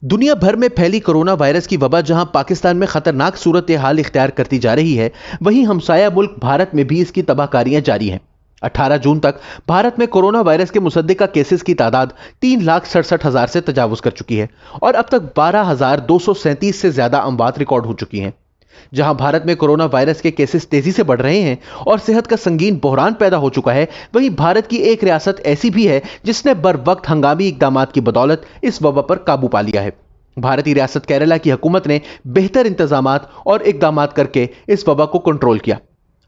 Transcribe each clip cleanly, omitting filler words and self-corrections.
दुनिया भर में फैली कोरोना वायरस की वबा जहां पाकिस्तान में खतरनाक सूरत हाल इख्तियार करती जा रही है, वहीं हमसाया मुल्क भारत में भी इसकी तबाहकारियां जारी हैं। 18 जून तक भारत में कोरोना वायरस के मुसद्दिका केसेस की तादाद 3,67,000 से तजावुज कर चुकी है और अब तक 12,237 से ज्यादा अमवात रिकॉर्ड हो चुकी हैं। जहां भारत में कोरोना वायरस के केसेस तेजी से बढ़ रहे हैं और सेहत का संगीन बहरान पैदा हो चुका है, वहीं भारत की एक रियासत ऐसी भी है जिसने बर वक्त हंगामी इकदामात की बदौलत इस वबा पर काबू पा लिया है। भारतीय रियासत केरला की हुकूमत ने बेहतर इंतजामात और इकदामात करके इस वबा को कंट्रोल किया।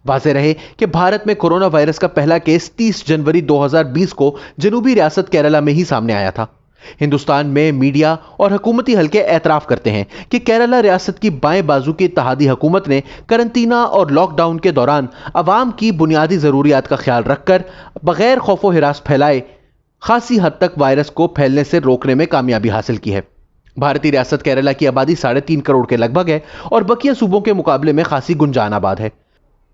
वाज़ेह रहे कि भारत में कोरोना वायरस का पहला केस 30 जनवरी 2020 को जनूबी रियासत केरला में ही सामने आया था। हिंदुस्तान में मीडिया और हुकूमती हलके एतराफ करते हैं कि केरला रियासत की बाएं बाजू की इत्तेहादी हुकूमत ने करंतना और लॉकडाउन के दौरान अवाम की बुनियादी जरूरियात का ख्याल रखकर बगैर खौफो हिरास फैलाए खासी हद तक वायरस को फैलने से रोकने में कामयाबी हासिल की है। भारतीय रियासत केरला की आबादी 3.5 करोड़ के लगभग है और बकिया सूबों के मुकाबले में खासी गुंजान आबाद है।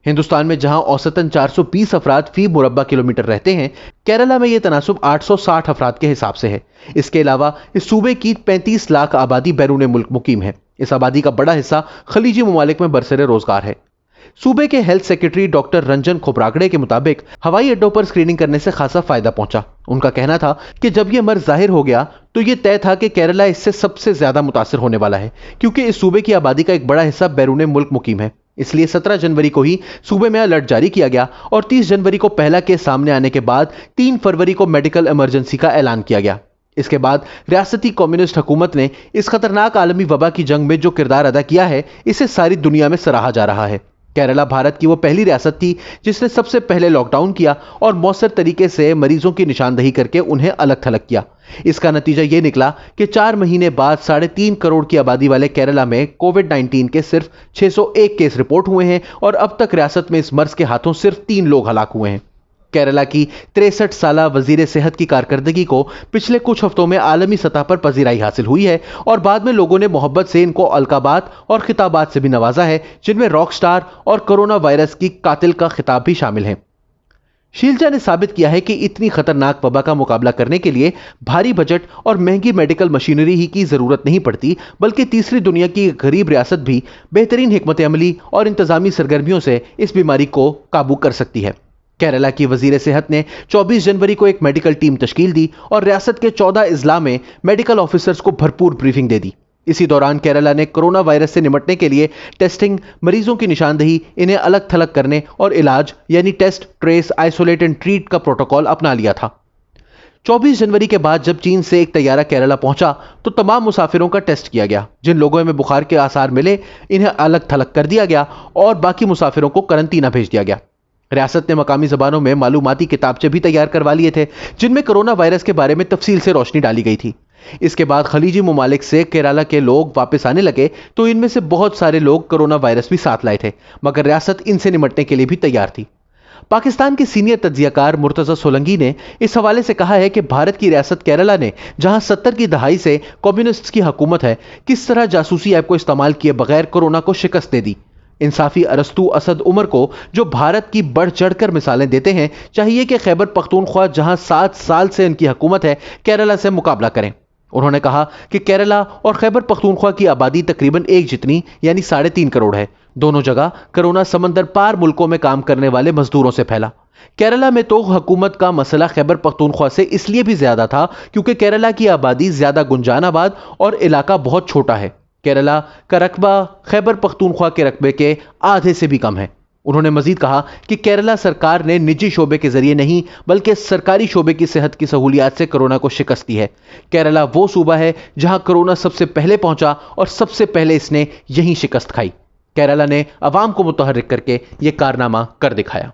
हिंदुस्तान में जहां औसतन 420 अफराद फी मुरब्बा किलोमीटर रहते हैं, केरला में यह तनासुब 860 अफराद के हिसाब से है। इसके अलावा इस सूबे की 35 लाख आबादी बैरून मुल्क मुकीम है। इस आबादी का बड़ा हिस्सा खलीजी ममालिक में बरसरे रोजगार है। सूबे के health secretary doctor Ranjan Khobragade के मुताबिक हवाई अड्डों पर स्क्रीनिंग करने से खासा फायदा पहुंचा। उनका कहना था कि जब यह मर्ज जाहिर हो गया तो यह तय था कि केरला इससे सबसे ज्यादा मुतासिर होने वाला है, क्योंकि इस सूबे की आबादी का एक बड़ा हिस्सा बैरून मुल्क मुकीम है। इसलिए 17 जनवरी को ही सूबे में अलर्ट जारी किया गया और 30 जनवरी को पहला केस सामने आने के बाद 3 फरवरी को मेडिकल इमरजेंसी का ऐलान किया गया। इसके बाद रियासती कम्युनिस्ट हुकूमत ने इस खतरनाक आलमी वबा की जंग में जो किरदार अदा किया है, इसे सारी दुनिया में सराहा जा रहा है। केरला भारत की वो पहली रियासत थी जिसने सबसे पहले लॉकडाउन किया और मौसर तरीके से मरीजों की निशानदही करके उन्हें अलग थलग किया। इसका नतीजा यह निकला कि 4 महीने बाद 3.5 करोड़ की आबादी वाले केरला में कोविड-19 के सिर्फ 601 केस रिपोर्ट हुए हैं और अब तक रियासत में इस मर्ज के हाथों सिर्फ 3 लोग हलाक हुए हैं। केरला की 63 साला वजीर सेहत की कारकर्दगी को पिछले कुछ हफ्तों में आलमी सतह पर पजीराई हासिल हुई है और बाद में लोगों ने मोहब्बत से इनको अलकाबात और खिताबात से भी नवाजा है, जिनमें रॉक स्टार और कोरोना वायरस की कातिल का खिताब भी शामिल है। शीलजा ने साबित किया है कि इतनी खतरनाक वबा का मुकाबला करने के लिए भारी बजट और महंगी मेडिकल मशीनरी ही की जरूरत नहीं पड़ती, बल्कि तीसरी दुनिया की गरीब रियासत भी बेहतरीन हिकमत अमली और इंतजामी सरगर्मियों से इस बीमारी को काबू कर सकती है। केरला की वजीर सेहत ने 24 जनवरी को एक मेडिकल टीम तश्कील दी और रियासत के 14 अजला में मेडिकल ऑफिसर्स को भरपूर ब्रीफिंग दे दी। इसी दौरान केरला ने कोरोना वायरस से निपटने के लिए टेस्टिंग, मरीजों की निशानदही, इन्हें अलग थलग करने और इलाज यानी test, trace, isolate and treat का प्रोटोकॉल अपना लिया था। 24 जनवरी के बाद जब चीन से एक तैयारा केरला पहुंचा तो तमाम मुसाफिरों का टेस्ट किया गया। जिन लोगों में बुखार के आसार मिले, इन्हें अलग थलग कर दिया गया और बाकी मुसाफिरों को करंतना भेज दिया गया। रियासत ने मकामी जबानों में मालूमाती किताबचे भी तैयार करवा लिए थे, जिनमें कोरोना वायरस के बारे में तफसील से रोशनी डाली गई थी। इसके बाद खलीजी ममालिक से केरला के लोग वापस आने लगे तो इनमें से बहुत सारे लोग कोरोना वायरस भी साथ लाए थे, मगर रियासत इनसे निपटने के लिए भी तैयार थी। पाकिस्तान के सीनियर तज्जियाकार मुर्तजा सोलंकी ने इस हवाले से कहा है कि भारत की रियासत केरला ने, जहां 70 की दहाई से कम्युनिस्ट की हुकूमत है, किस तरह जासूसी ऐप को इस्तेमाल किए बगैर कोरोना को शिकस्त दे दी। इंसाफी अरस्तु असद उमर को, जो भारत की बढ़ चढ़कर मिसालें देते हैं, चाहिए कि खैबर पख्तूनख्वा, जहां 7 साल से इनकी हुकूमत है, केरला से मुकाबला करें। उन्होंने कहा कि केरला और खैबर पख्तूनख्वा की आबादी तकरीबन एक जितनी यानी 3.5 करोड़ है। दोनों जगह कोरोना समंदर पार मुल्कों में काम करने वाले मजदूरों से फैला। केरला में तो हुकूमत का मसला खैबर पख्तूनख्वा से इसलिए भी ज्यादा था क्योंकि केरला की आबादी ज्यादा गुंजान आबाद और इलाका बहुत छोटा है। केरला का रकबा खैबर पख्तूनख्वा के रकबे के आधे से भी कम है। उन्होंने मजीद कहा कि केरला सरकार ने निजी शोबे के जरिए नहीं बल्कि सरकारी शोबे की सेहत की सहूलियात से कोरोना को शिकस्त दी है। केरला वो सूबा है जहां कोरोना सबसे पहले पहुंचा और सबसे पहले इसने यहीं शिकस्त खाई। केरला ने अवाम को मुतहर्रिक करके यह कारनामा कर दिखाया।